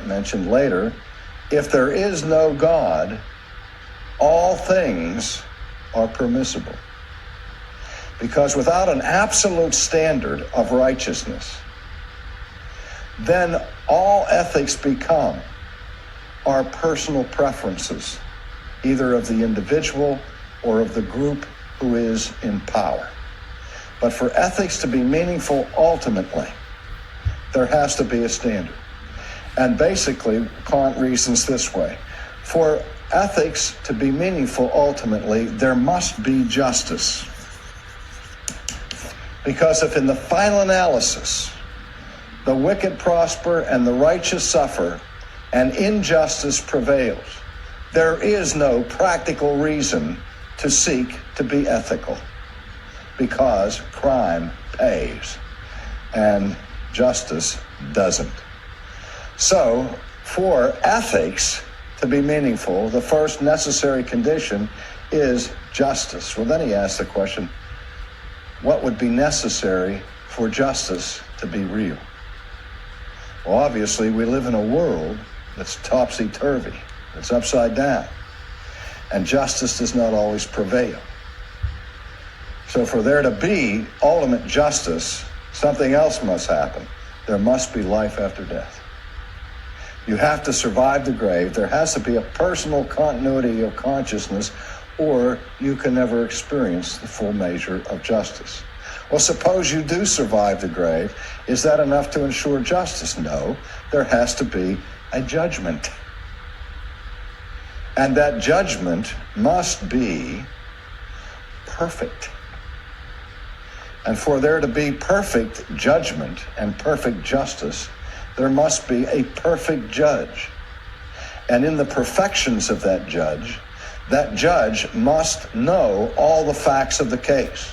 mentioned later, if there is no God, all things are permissible. Because without an absolute standard of righteousness, then all ethics become our personal preferences, either of the individual or of the group who is in power. But for ethics to be meaningful ultimately, there has to be a standard. And basically, Kant reasons this way. For ethics to be meaningful ultimately, there must be justice. Because if in the final analysis, the wicked prosper and the righteous suffer, and injustice prevails, there is no practical reason to seek to be ethical, because crime pays and justice doesn't. So, for ethics to be meaningful, the first necessary condition is justice. Well, then he asks the question, what would be necessary for justice to be real? Well, obviously, we live in a world that's topsy-turvy, it's upside down, and justice does not always prevail. So for there to be ultimate justice, something else must happen. There must be life after death. You have to survive the grave. There has to be a personal continuity of consciousness, or you can never experience the full measure of justice. Well, suppose you do survive the grave. Is that enough to ensure justice? No, there has to be a judgment. And that judgment must be perfect. And for there to be perfect judgment and perfect justice, there must be a perfect judge. And in the perfections of that judge must know all the facts of the case,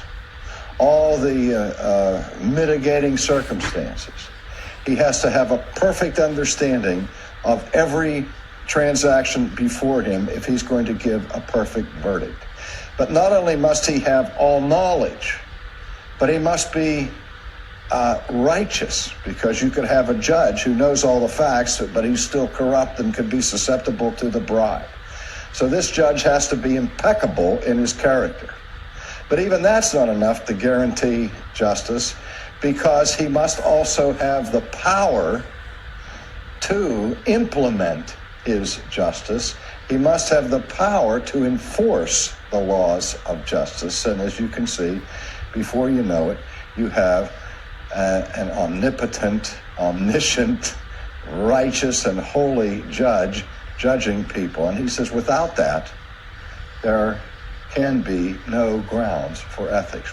all the mitigating circumstances. He has to have a perfect understanding of every transaction before him if he's going to give a perfect verdict. But not only must he have all knowledge, but he must be righteous, because you could have a judge who knows all the facts, but he's still corrupt and could be susceptible to the bribe. So this judge has to be impeccable in his character. But even that's not enough to guarantee justice, because he must also have the power to implement his justice. He must have the power to enforce the laws of justice. And as you can see, before you know it, you have an omnipotent, omniscient, righteous, and holy judge judging people. And he says, without that, there can be no grounds for ethics.